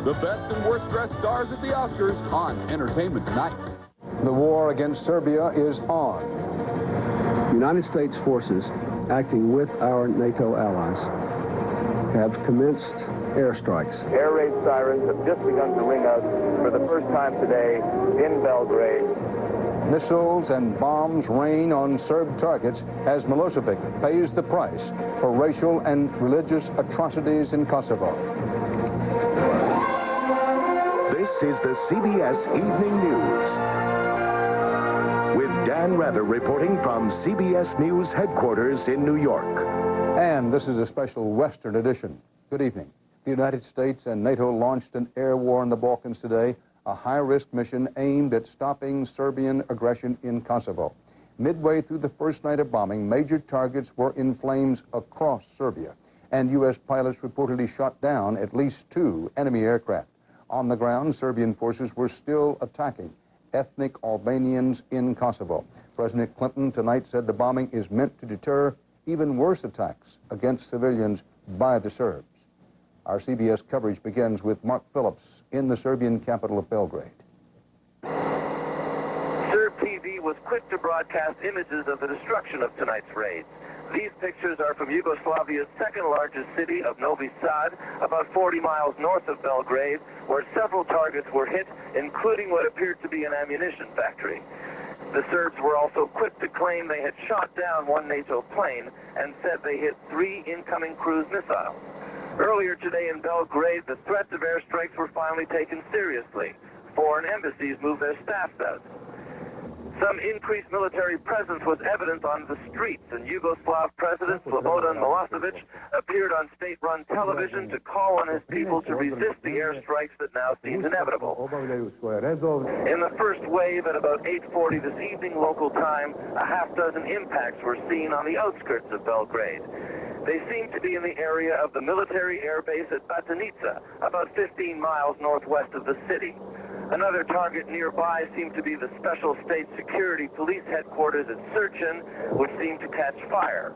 The best and worst dressed stars at the Oscars on Entertainment Tonight. The war against Serbia is on. United States forces, acting with our NATO allies, have commenced airstrikes. Air raid sirens have just begun to ring out for the first time today in Belgrade. Missiles and bombs rain on Serb targets as Milosevic pays the price for racial and religious atrocities in Kosovo. This is the CBS Evening News. With Dan Rather reporting from CBS News headquarters in New York. And this is a special Western edition. Good evening. The United States and NATO launched an air war in the Balkans today, a high-risk mission aimed at stopping Serbian aggression in Kosovo. Midway through the first night of bombing, major targets were in flames across Serbia, and U.S. pilots reportedly shot down at least 2 enemy aircraft. On the ground, Serbian forces were still attacking ethnic Albanians in Kosovo. President Clinton tonight said the bombing is meant to deter even worse attacks against civilians by the Serbs. Our CBS coverage begins with Mark Phillips in the Serbian capital of Belgrade. Serb TV was quick to broadcast images of the destruction of tonight's raids. These pictures are from Yugoslavia's second largest city of Novi Sad, about 40 miles north of Belgrade, where several targets were hit, including what appeared to be an ammunition factory. The Serbs were also quick to claim they had shot down 1 NATO plane and said they hit 3 incoming cruise missiles. Earlier today in Belgrade, the threats of airstrikes were finally taken seriously. Foreign embassies moved their staffs out. Some increased military presence was evident on the streets, and Yugoslav President Slobodan Milosevic appeared on state-run television to call on his people to resist the airstrikes that now seemed inevitable. In the first wave at about 8:40 this evening local time, a half-dozen impacts were seen on the outskirts of Belgrade. They seem to be in the area of the military air base at Batanica, about 15 miles northwest of the city. Another target nearby seemed to be the Special State Security Police headquarters at Srčan, which seemed to catch fire.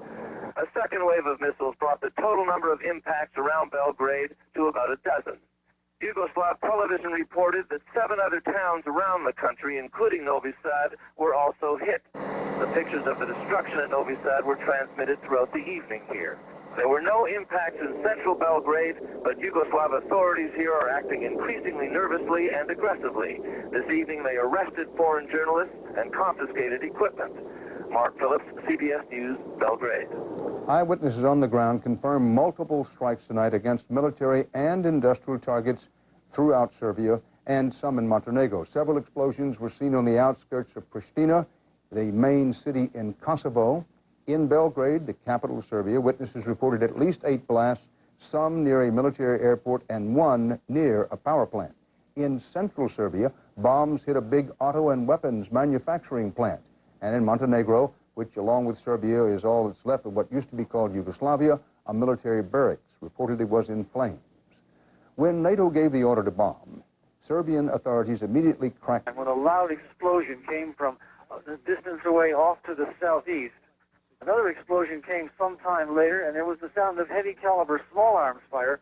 A second wave of missiles brought the total number of impacts around Belgrade to about a dozen. Yugoslav television reported that 7 other towns around the country, including Novi Sad, were also hit. The pictures of the destruction at Novi Sad were transmitted throughout the evening here. There were no impacts in central Belgrade, but Yugoslav authorities here are acting increasingly nervously and aggressively. This evening they arrested foreign journalists and confiscated equipment. Mark Phillips, CBS News, Belgrade. Eyewitnesses on the ground confirm multiple strikes tonight against military and industrial targets throughout Serbia and some in Montenegro. Several explosions were seen on the outskirts of Pristina, the main city in Kosovo. In Belgrade, the capital of Serbia, witnesses reported at least 8 blasts, some near a military airport and 1 near a power plant. In central Serbia, bombs hit a big auto and weapons manufacturing plant. And in Montenegro, which along with Serbia is all that's left of what used to be called Yugoslavia, a military barracks reportedly was in flames. When NATO gave the order to bomb, Serbian authorities immediately cracked. And when a loud explosion came from a distance away off to the southeast, another explosion came sometime later, and there was the sound of heavy caliber small arms fire,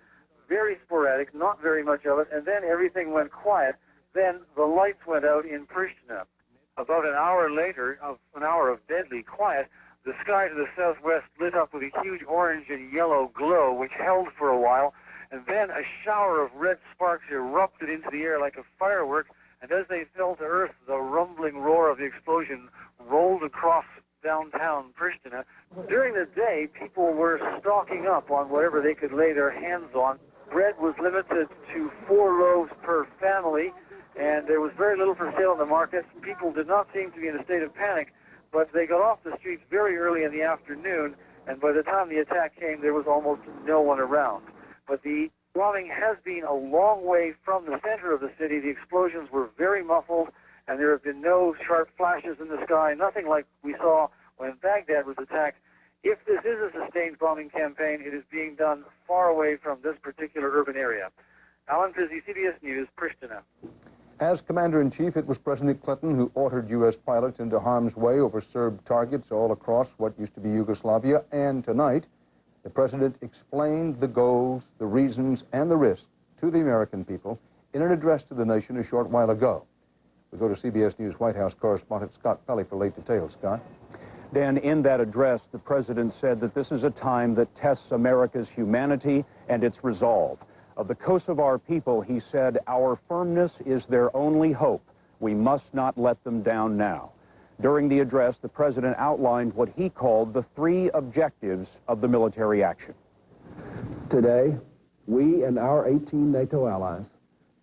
very sporadic, not very much of it, and then everything went quiet. Then the lights went out in Pristina. About an hour later, an hour of deadly quiet, the sky to the southwest lit up with a huge orange and yellow glow, which held for a while, and then a shower of red sparks erupted into the air like a firework, and as they fell to earth, the rumbling roar of the explosion rolled across downtown Pristina. During the day, people were stocking up on whatever they could lay their hands on. Bread was limited to 4 loaves per family, and there was very little for sale in the markets. People did not seem to be in a state of panic, but they got off the streets very early in the afternoon, and by the time the attack came, there was almost no one around. But the bombing has been a long way from the center of the city. The explosions were very muffled, and there have been no sharp flashes in the sky, nothing like we saw when Baghdad was attacked. If this is a sustained bombing campaign, it is being done far away from this particular urban area. Alan Fizzi, CBS News, Pristina. As Commander-in-Chief, it was President Clinton who ordered U.S. pilots into harm's way over Serb targets all across what used to be Yugoslavia. And tonight, the President explained the goals, the reasons, and the risks to the American people in an address to the nation a short while ago. We go to CBS News White House correspondent Scott Pelley for late details. Scott? Dan, in that address, the president said that this is a time that tests America's humanity and its resolve. Of the Kosovar people, he said, our firmness is their only hope. We must not let them down now. During the address, the president outlined what he called the 3 objectives of the military action. Today, we and our 18 NATO allies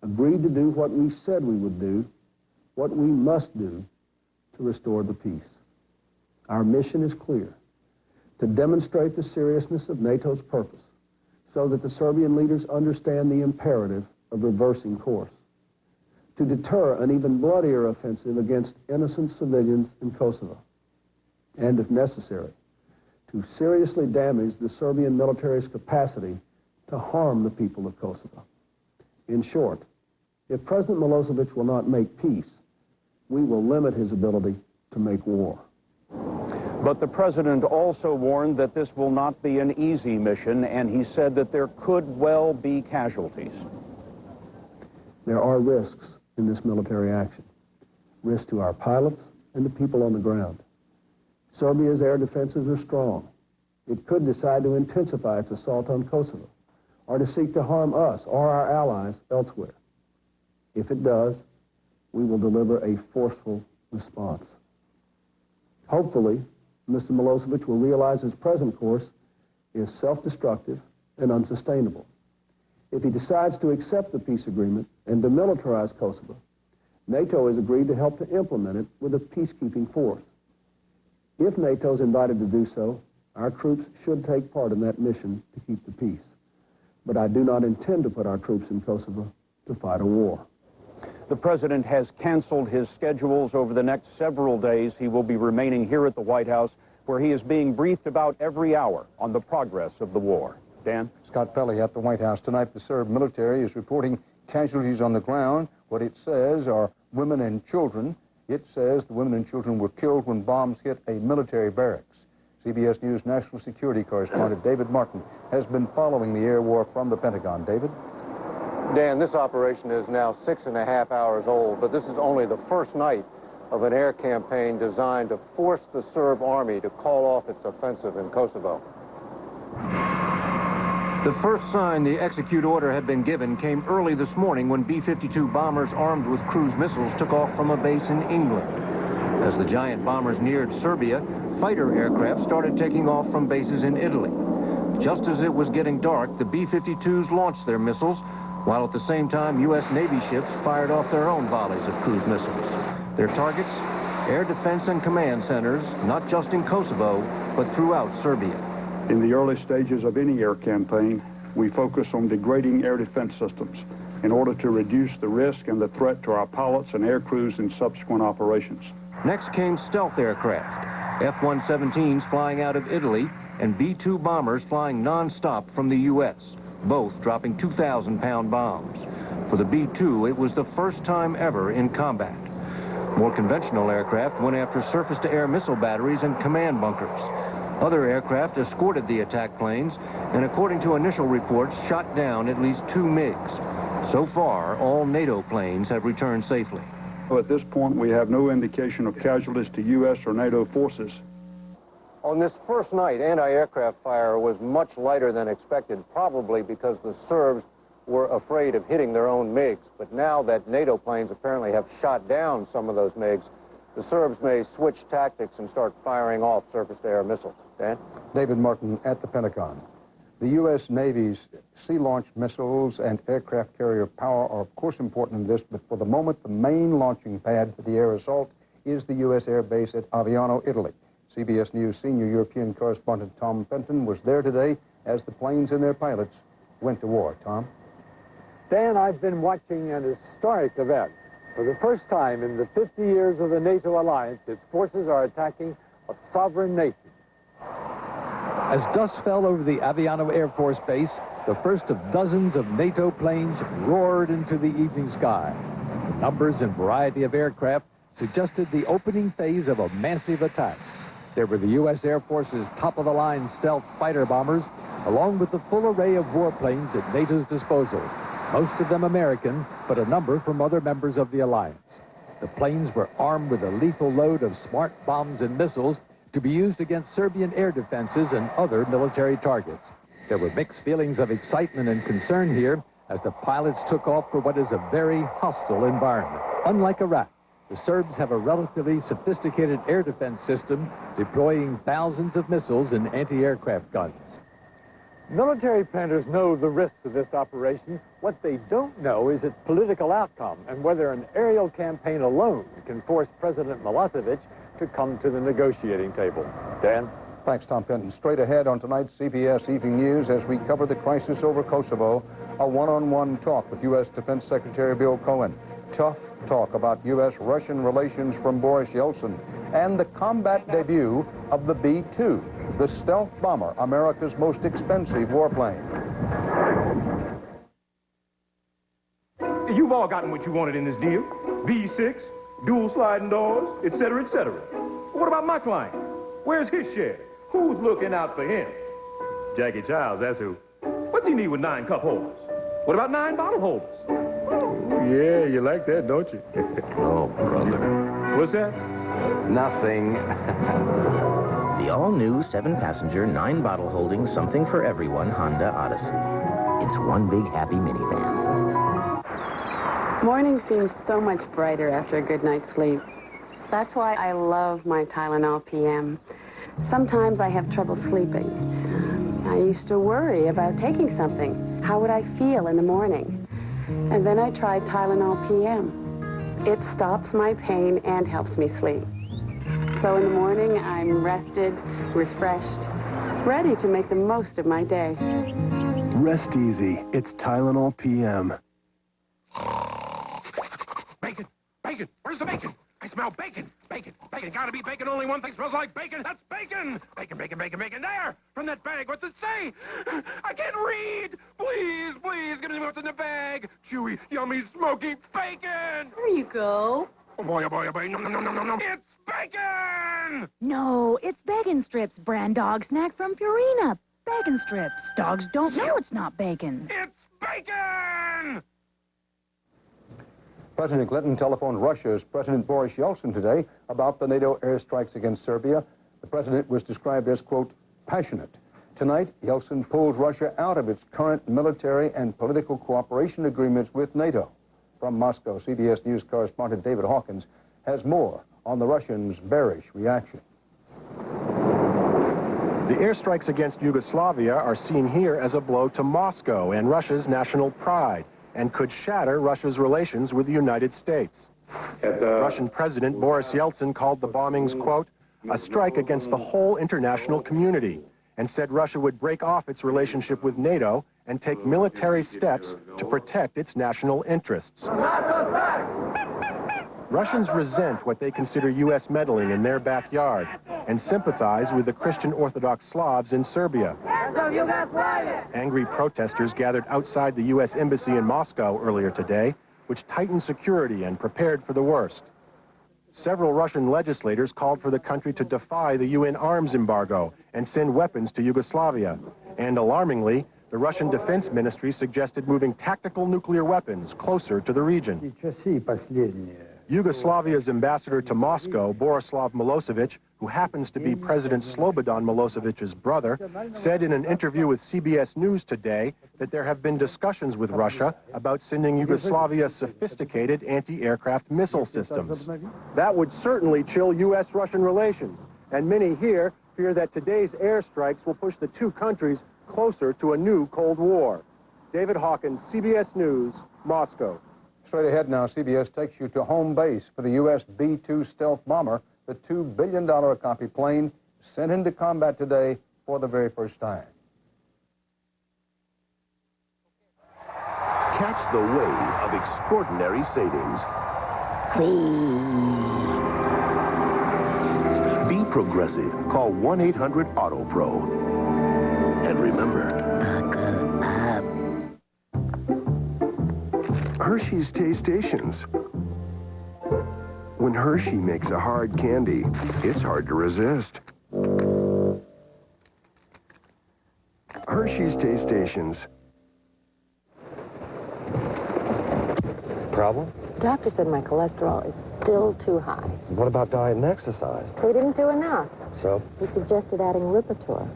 agreed to do what we said we would do, what we must do to restore the peace. Our mission is clear: to demonstrate the seriousness of NATO's purpose so that the Serbian leaders understand the imperative of reversing course, to deter an even bloodier offensive against innocent civilians in Kosovo, and, if necessary, to seriously damage the Serbian military's capacity to harm the people of Kosovo. In short, if President Milosevic will not make peace, we will limit his ability to make war. But the president also warned that this will not be an easy mission, and he said that there could well be casualties. There are risks in this military action. Risks to our pilots and the people on the ground. Serbia's air defenses are strong. It could decide to intensify its assault on Kosovo, or to seek to harm us or our allies elsewhere. If it does, we will deliver a forceful response. Hopefully, Mr. Milosevic will realize his present course is self-destructive and unsustainable. If he decides to accept the peace agreement and demilitarize Kosovo, NATO has agreed to help to implement it with a peacekeeping force. If NATO is invited to do so, our troops should take part in that mission to keep the peace. But I do not intend to put our troops in Kosovo to fight a war. The president has canceled his schedules over the next several days. He will be remaining here at the White House, where he is being briefed about every hour on the progress of the war. Dan? Scott Pelley at the White House. Tonight, the Serb military is reporting casualties on the ground. What it says are women and children. It says the women and children were killed when bombs hit a military barracks. CBS News national security correspondent David Martin has been following the air war from the Pentagon. David? Dan, this operation is now 6.5 hours old, but this is only the first night of an air campaign designed to force the Serb army to call off its offensive in Kosovo. The first sign the execute order had been given came early this morning when B-52 bombers armed with cruise missiles took off from a base in England. As the giant bombers neared Serbia, fighter aircraft started taking off from bases in Italy. Just as it was getting dark, the B-52s launched their missiles, while at the same time, U.S. Navy ships fired off their own volleys of cruise missiles. Their targets? Air defense and command centers, not just in Kosovo, but throughout Serbia. In the early stages of any air campaign, we focus on degrading air defense systems in order to reduce the risk and the threat to our pilots and air crews in subsequent operations. Next came stealth aircraft, F-117s flying out of Italy, and B-2 bombers flying non-stop from the U.S., both dropping 2,000-pound bombs. For the B-2, it was the first time ever in combat. More conventional aircraft went after surface-to-air missile batteries and command bunkers. Other aircraft escorted the attack planes, and according to initial reports, shot down at least 2 MiGs. So far, all NATO planes have returned safely. At this point, we have no indication of casualties to U.S. or NATO forces. On this first night, anti-aircraft fire was much lighter than expected, probably because the Serbs were afraid of hitting their own MiGs. But now that NATO planes apparently have shot down some of those MiGs, the Serbs may switch tactics and start firing off surface-to-air missiles. Dan? David Martin at the Pentagon. The U.S. Navy's sea-launched missiles and aircraft carrier power are, of course, important in this, but for the moment, the main launching pad for the air assault is the U.S. Air Base at Aviano, Italy. CBS News senior European correspondent Tom Fenton was there today as the planes and their pilots went to war. Tom? Dan, I've been watching an historic event. For the first time in the 50 years of the NATO alliance, its forces are attacking a sovereign nation. As dust fell over the Aviano Air Force Base, the first of dozens of NATO planes roared into the evening sky. The numbers and variety of aircraft suggested the opening phase of a massive attack. There were the U.S. Air Force's top-of-the-line stealth fighter bombers, along with the full array of warplanes at NATO's disposal. most of them American, but a number from other members of the alliance. The planes were armed with a lethal load of smart bombs and missiles to be used against Serbian air defenses and other military targets. There were mixed feelings of excitement and concern here as the pilots took off for what is a very hostile environment. Unlike Iraq, the Serbs have a relatively sophisticated air defense system deploying thousands of missiles and anti-aircraft guns. Military planners know the risks of this operation. What they don't know is its political outcome and whether an aerial campaign alone can force President Milosevic to come to the negotiating table. Dan? Thanks, Tom Kenton. Straight ahead on tonight's CBS Evening News as we cover the crisis over Kosovo, a one-on-one talk with U.S. Defense Secretary Bill Cohen. Tough talk about U.S.-Russian relations from Boris Yeltsin and the combat debut of the B-2, the stealth bomber, America's most expensive warplane. You've all gotten what you wanted in this deal. V6, dual sliding doors, etc., etc. What about my client? Where's his share? Who's looking out for him? Jackie Childs, that's who. What's he need with 9 cup holders? What about 9 bottle holders? Oh, yeah, you like that, don't you? Oh, brother. What's that? Nothing. The all-new 7-passenger, 9-bottle holding something for everyone Honda Odyssey. It's one big happy minivan. Morning seems so much brighter after a good night's sleep. That's why I love my Tylenol PM. Sometimes I have trouble sleeping. I used to worry about taking something. How would I feel in the morning? And then I tried Tylenol PM. It stops my pain and helps me sleep. So in the morning, I'm rested, refreshed, ready to make the most of my day. Rest easy. It's Tylenol PM. Bacon! Bacon! Where's the bacon? I smell bacon! Bacon! Bacon! Gotta be bacon! Only one thing smells like bacon! That's bacon! Bacon, bacon, bacon, bacon! There! From that bag! What's it say? I can't read! Please, please, give me what's in the bag! Chewy, yummy, smoky bacon! There you go. Oh boy, oh boy, oh boy! No, no, no, no, no, no! It's bacon! No, it's Bacon Strips, brand dog snack from Purina. Bacon Strips. Dogs don't know it's not bacon. It's bacon! President Clinton telephoned Russia's President Boris Yeltsin today about the NATO airstrikes against Serbia. The president was described as, quote, passionate. Tonight, Yeltsin pulled Russia out of its current military and political cooperation agreements with NATO. From Moscow, CBS News correspondent David Hawkins has more on the Russians' bearish reaction. The airstrikes against Yugoslavia are seen here as a blow to Moscow and Russia's national pride, and could shatter Russia's relations with the United States. Russian President Boris Yeltsin called the bombings, quote, a strike against the whole international community, and said Russia would break off its relationship with NATO and take military steps to protect its national interests. Russians resent what they consider U.S. meddling in their backyard and sympathize with the Christian Orthodox Slavs in Serbia. Angry protesters gathered outside the U.S. Embassy in Moscow earlier today, which tightened security and prepared for the worst. Several Russian legislators called for the country to defy the UN arms embargo and send weapons to Yugoslavia. And alarmingly, the Russian Defense Ministry suggested moving tactical nuclear weapons closer to the region. Yugoslavia's ambassador to Moscow, Borislav Milosevic, who happens to be President Slobodan Milosevic's brother, said in an interview with CBS News today that there have been discussions with Russia about sending Yugoslavia sophisticated anti-aircraft missile systems. That would certainly chill U.S.-Russian relations, and many here fear that today's airstrikes will push the two countries closer to a new Cold War. David Hawkins, CBS News, Moscow. Straight ahead now, CBS takes you to home base for the U.S. B-2 stealth bomber, the $2 billion a copy plane sent into combat today for the very first time. Catch the wave of extraordinary savings. Be progressive. Call 1-800-AUTO-PRO. And remember, Hershey's Taste Stations. When Hershey makes a hard candy, it's hard to resist. Hershey's Taste Stations. problem? The doctor said my cholesterol is still too high. What about diet and exercise? We didn't do enough. So? He suggested adding Lipitor.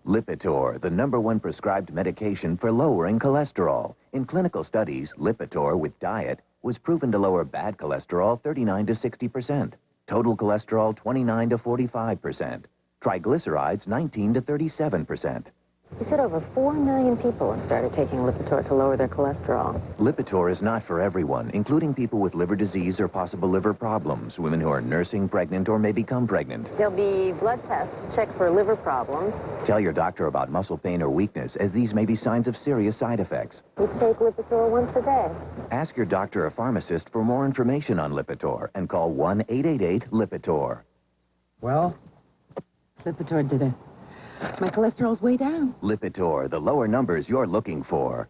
Lipitor, the #1 prescribed medication for lowering cholesterol. In clinical studies, Lipitor with diet was proven to lower bad cholesterol 39 to 60%, total cholesterol 29 to 45%, triglycerides 19 to 37%. He said over 4 million people have started taking Lipitor to lower their cholesterol. Lipitor is not for everyone, including people with liver disease or possible liver problems, women who are nursing, pregnant, or may become pregnant. There'll be blood tests to check for liver problems. Tell your doctor about muscle pain or weakness, as these may be signs of serious side effects. We take Lipitor once a day. Ask your doctor or pharmacist for more information on Lipitor and call 1-888-LIPITOR. Well? Lipitor did it. My cholesterol's way down. Lipitor, the lower numbers you're looking for.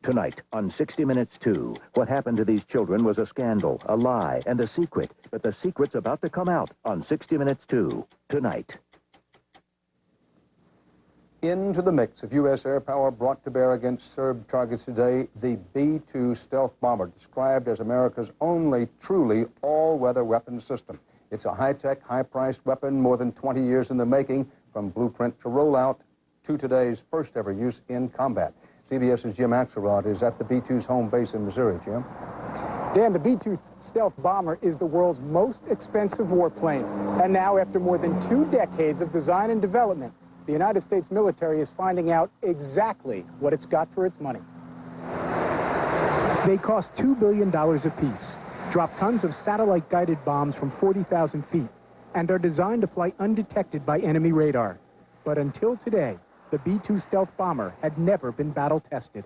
Tonight on 60 Minutes 2, what happened to these children was a scandal, a lie, and a secret. But the secret's about to come out on 60 Minutes 2, tonight. Into the mix of U.S. air power brought to bear against Serb targets today, the B-2 stealth bomber, described as America's only truly all-weather weapon system. It's a high-tech, high-priced weapon, more than 20 years in the making, from blueprint to rollout to today's first-ever use in combat. CBS's Jim Axelrod is at the B-2's home base in Missouri. Jim? Dan, the B-2 stealth bomber is the world's most expensive warplane. And now, after more than 2 decades of design and development, the United States military is finding out exactly what it's got for its money. They cost $2 billion apiece, drop tons of satellite-guided bombs from 40,000 feet, and are designed to fly undetected by enemy radar. But until today, the B-2 stealth bomber had never been battle-tested.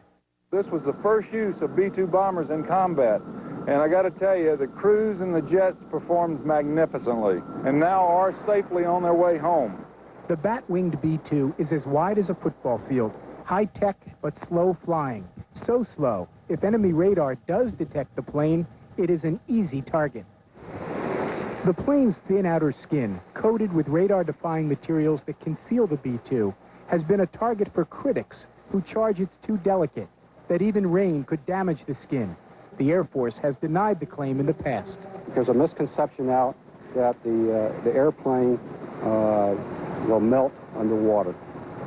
This was the first use of B-2 bombers in combat, and I got to tell you, the crews and the jets performed magnificently, and now are safely on their way home. The bat-winged B-2 is as wide as a football field, high-tech but slow flying. So slow, if enemy radar does detect the plane, it is an easy target. The plane's thin outer skin, coated with radar-defying materials that conceal the B-2, has been a target for critics who charge it's too delicate, that even rain could damage the skin. The Air Force has denied the claim in the past. There's a misconception out that the airplane will melt underwater,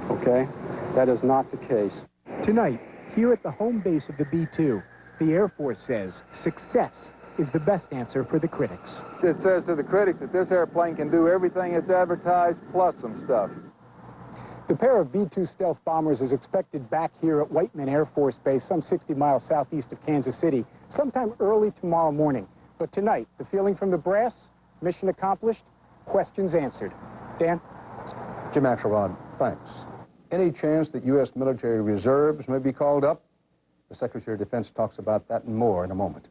okay? That is not the case. Tonight, here at the home base of the B-2, the Air Force says success is the best answer for the critics. It says to the critics that this airplane can do everything it's advertised, plus some stuff. The pair of B-2 stealth bombers is expected back here at Whiteman Air Force Base, some 60 miles southeast of Kansas City, sometime early tomorrow morning. But tonight, the feeling from the brass, mission accomplished, questions answered. Dan? Jim Axelrod, thanks. Any chance that U.S. military reserves may be called up? The Secretary of Defense talks about that and more in a moment.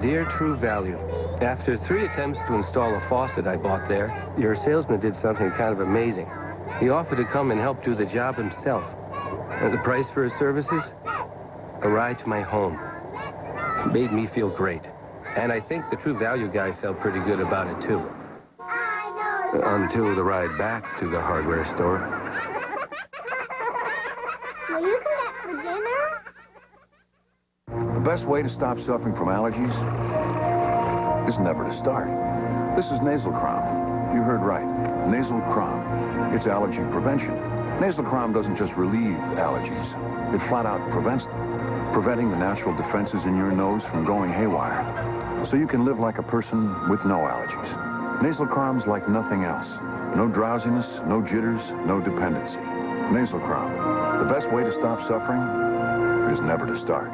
Dear True Value, after 3 attempts to install a faucet I bought there, your salesman did something kind of amazing. He offered to come and help do the job himself. And the price for his services? A ride to my home. Made me feel great. And I think the True Value guy felt pretty good about it, too. Until the ride back to the hardware store. Will you come back for dinner? The best way to stop suffering from allergies is never to start. This is Nasal Crom. You heard right. Nasal Crom. It's allergy prevention. Nasal Crom doesn't just relieve allergies. It flat out prevents them, preventing the natural defenses in your nose from going haywire. So you can live like a person with no allergies. Nasal Crom's like nothing else. No drowsiness, no jitters, no dependency. Nasal Crom. The best way to stop suffering is never to start.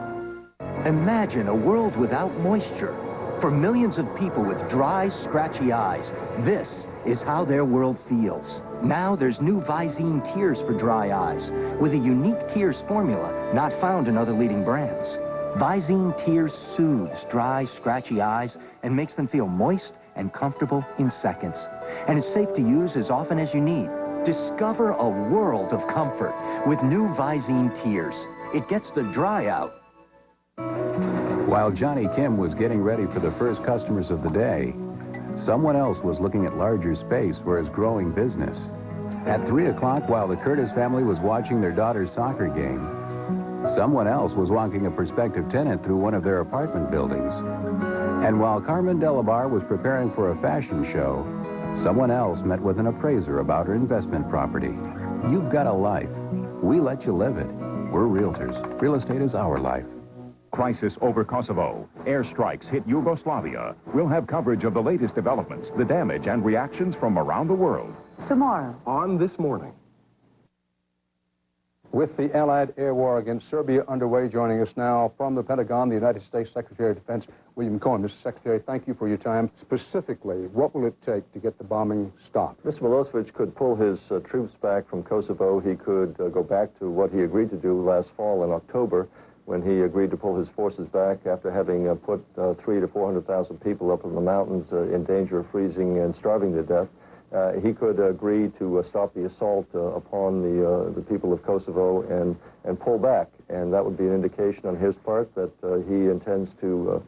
Imagine a world without moisture. For millions of people with dry, scratchy eyes, this is how their world feels. Now there's new Visine Tears for dry eyes, with a unique tears formula not found in other leading brands. Visine Tears soothes dry, scratchy eyes and makes them feel moist and comfortable in seconds. And it's safe to use as often as you need. Discover a world of comfort with new Visine Tears. It gets the dry out While Johnny Kim was getting ready for the first customers of the day, someone else was looking at larger space for his growing business. At 3 o'clock, while the Curtis family was watching their daughter's soccer game, someone else was walking a prospective tenant through one of their apartment buildings. And while Carmen Delabar was preparing for a fashion show, someone else met with an appraiser about her investment property. You've got a life. We let you live it. We're realtors. Real estate is our life. Crisis over Kosovo. Airstrikes hit Yugoslavia. We'll have coverage of the latest developments, the damage, and reactions from around the world. Tomorrow. On This Morning. With the Allied air war against Serbia underway, joining us now from the Pentagon, the United States Secretary of Defense, William Cohen. Mr. Secretary, thank you for your time. Specifically, what will it take to get the bombing stopped? Mr. Milosevic could pull his troops back from Kosovo. He could go back to what he agreed to do last fall in October, when he agreed to pull his forces back after having put 300,000 to 400,000 people up in the mountains in danger of freezing and starving to death. He could agree to stop the assault upon the people of Kosovo and pull back. And that would be an indication on his part that he intends to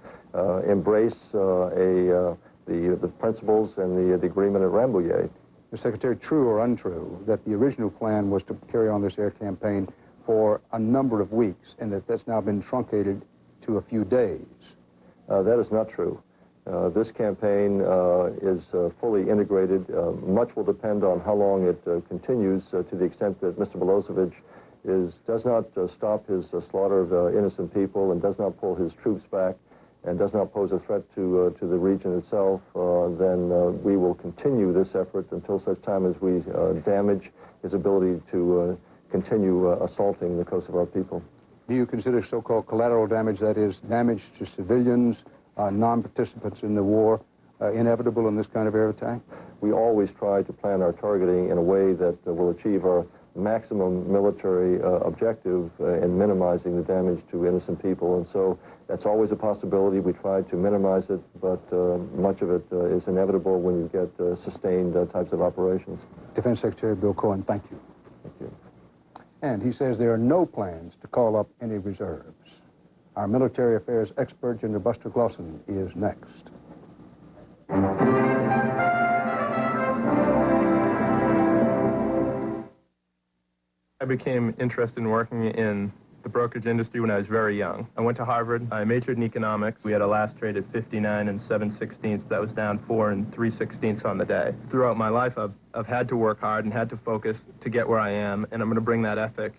embrace the principles and the agreement at Rambouillet. Mr. Secretary, true or untrue that the original plan was to carry on this air campaign for a number of weeks, and that's now been truncated to a few days? That is not true. This campaign is fully integrated. Much will depend on how long it continues, to the extent that Mr. Milosevic does not stop his slaughter of innocent people and does not pull his troops back and does not pose a threat to the region itself. Then we will continue this effort until such time as we damage his ability to continue assaulting the Kosovo people. Do you consider so-called collateral damage, that is, damage to civilians, non-participants in the war, inevitable in this kind of air attack? We always try to plan our targeting in a way that will achieve our maximum military objective in minimizing the damage to innocent people. And so that's always a possibility. We try to minimize it, but much of it is inevitable when you get sustained types of operations. Defense Secretary Bill Cohen, thank you. Thank you. And he says there are no plans to call up any reserves. Our military affairs expert, General Buster Glosson, is next. I became interested in working in the brokerage industry when I was very young. I went to Harvard. I majored in economics. We had a last trade at 59 and 7/16. That was down 4 and 3/16 on the day. Throughout my life, I've had to work hard and had to focus to get where I am, and I'm going to bring that ethic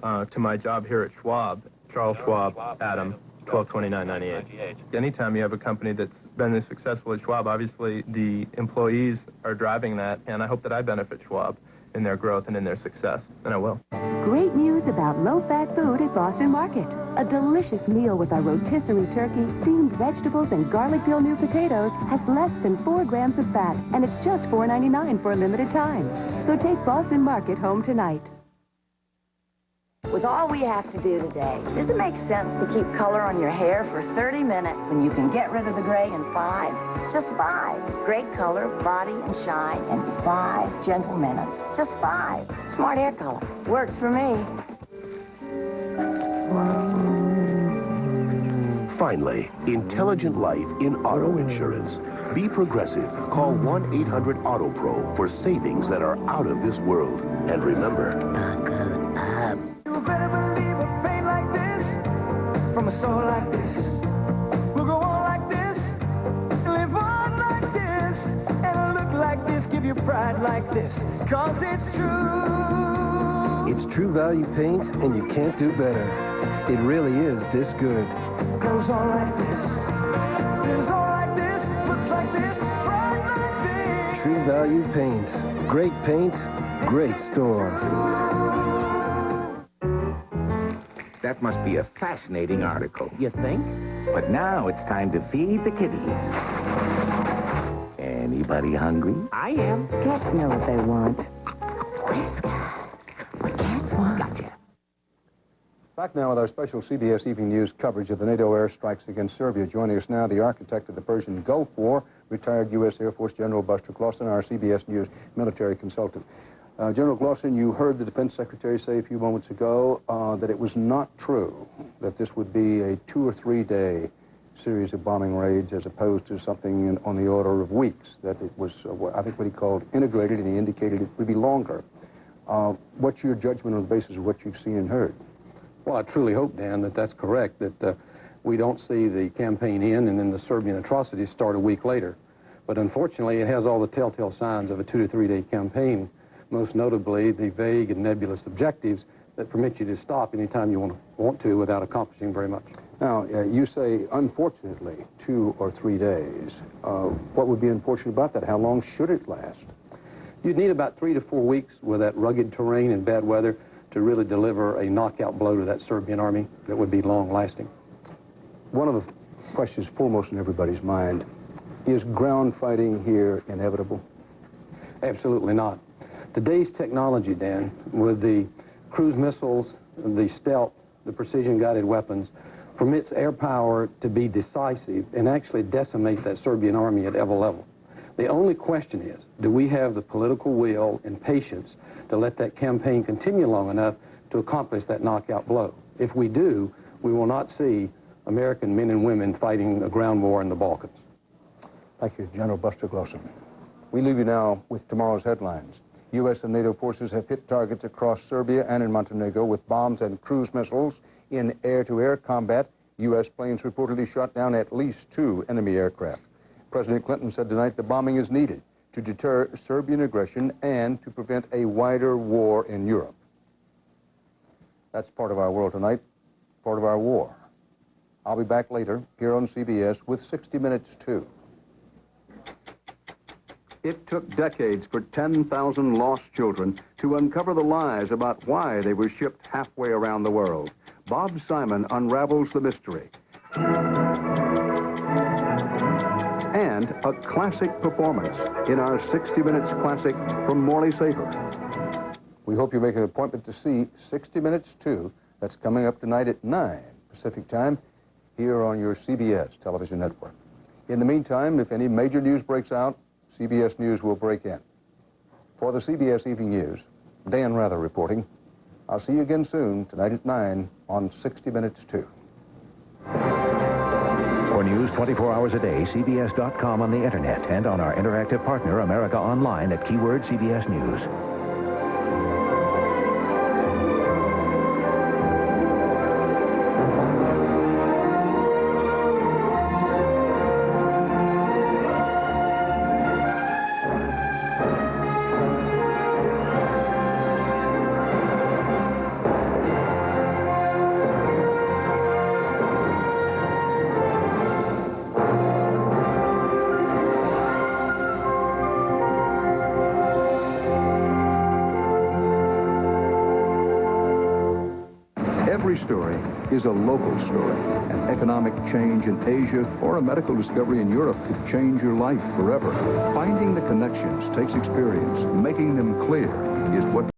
to my job here at Schwab. Charles Schwab, Adam, 122998. Anytime you have a company that's been this successful as Schwab, obviously the employees are driving that, and I hope that I benefit Schwab in their growth and in their success, and I will. Great news about low-fat food at Boston Market. A delicious meal with our rotisserie turkey, steamed vegetables, and garlic dill new potatoes has less than 4 grams of fat, and it's just $4.99 for a limited time. So take Boston Market home tonight. With all we have to do today, does it make sense to keep color on your hair for 30 minutes when you can get rid of the gray in 5? Just 5. Great color, body, and shine in 5 gentle minutes. Just 5. Smart hair color. Works for me. Finally, intelligent life in auto insurance. Be progressive. Call 1-800-AUTO-PRO for savings that are out of this world. And remember, You better believe a pain like this, from a store like this, will go on like this, live on like this, and look like this, give you pride like this, 'cause it's true. It's True Value paint, and you can't do better. It really is this good. Goes on like this, lives on like this, looks like this, pride like this. True Value paint. Great paint, great store. That must be a fascinating article. You think? But now it's time to feed the kitties. Anybody hungry? I am. Cats know what they want. What cats want. Gotcha. Back now with our special CBS Evening News coverage of the NATO airstrikes against Serbia. Joining us now, the architect of the Persian Gulf War, retired U.S. Air Force General Buster Glosson, our CBS News military consultant. General Glosson, you heard the Defense Secretary say a few moments ago that it was not true that this would be a 2 or 3 day series of bombing raids as opposed to something on the order of weeks, that it was, I think what he called integrated, and he indicated it would be longer. What's your judgment on the basis of what you've seen and heard? Well, I truly hope, Dan, that that's correct, that we don't see the campaign end and then the Serbian atrocities start a week later. But unfortunately, it has all the telltale signs of a 2 to 3 day campaign, most notably the vague and nebulous objectives that permit you to stop anytime you want to without accomplishing very much. Now, you say, unfortunately, 2 or 3 days. What would be unfortunate about that? How long should it last? You'd need about 3 to 4 weeks with that rugged terrain and bad weather to really deliver a knockout blow to that Serbian army that would be long-lasting. One of the questions foremost in everybody's mind, is ground fighting here inevitable? Absolutely not. Today's technology, Dan, with the cruise missiles, the stealth, the precision-guided weapons, permits air power to be decisive and actually decimate that Serbian army at every level. The only question is, do we have the political will and patience to let that campaign continue long enough to accomplish that knockout blow? If we do, we will not see American men and women fighting a ground war in the Balkans. Thank you, General Buster Glosson. We leave you now with tomorrow's headlines. U.S. and NATO forces have hit targets across Serbia and in Montenegro with bombs and cruise missiles in air-to-air combat. U.S. planes reportedly shot down at least 2 enemy aircraft. President Clinton said tonight the bombing is needed to deter Serbian aggression and to prevent a wider war in Europe. That's part of our world tonight, part of our war. I'll be back later here on CBS with 60 Minutes, too. It took decades for 10,000 lost children to uncover the lies about why they were shipped halfway around the world. Bob Simon unravels the mystery. And a classic performance in our 60 Minutes classic from Morley Safer. We hope you make an appointment to see 60 Minutes 2. That's coming up tonight at 9 Pacific Time here on your CBS television network. In the meantime, if any major news breaks out, CBS News will break in. For the CBS Evening News, Dan Rather reporting. I'll see you again soon, tonight at 9 on 60 Minutes 2. For news 24 hours a day, CBS.com on the internet and on our interactive partner, America Online, at keyword CBS News. Every story is a local story. An economic change in Asia or a medical discovery in Europe could change your life forever. Finding the connections takes experience. Making them clear is what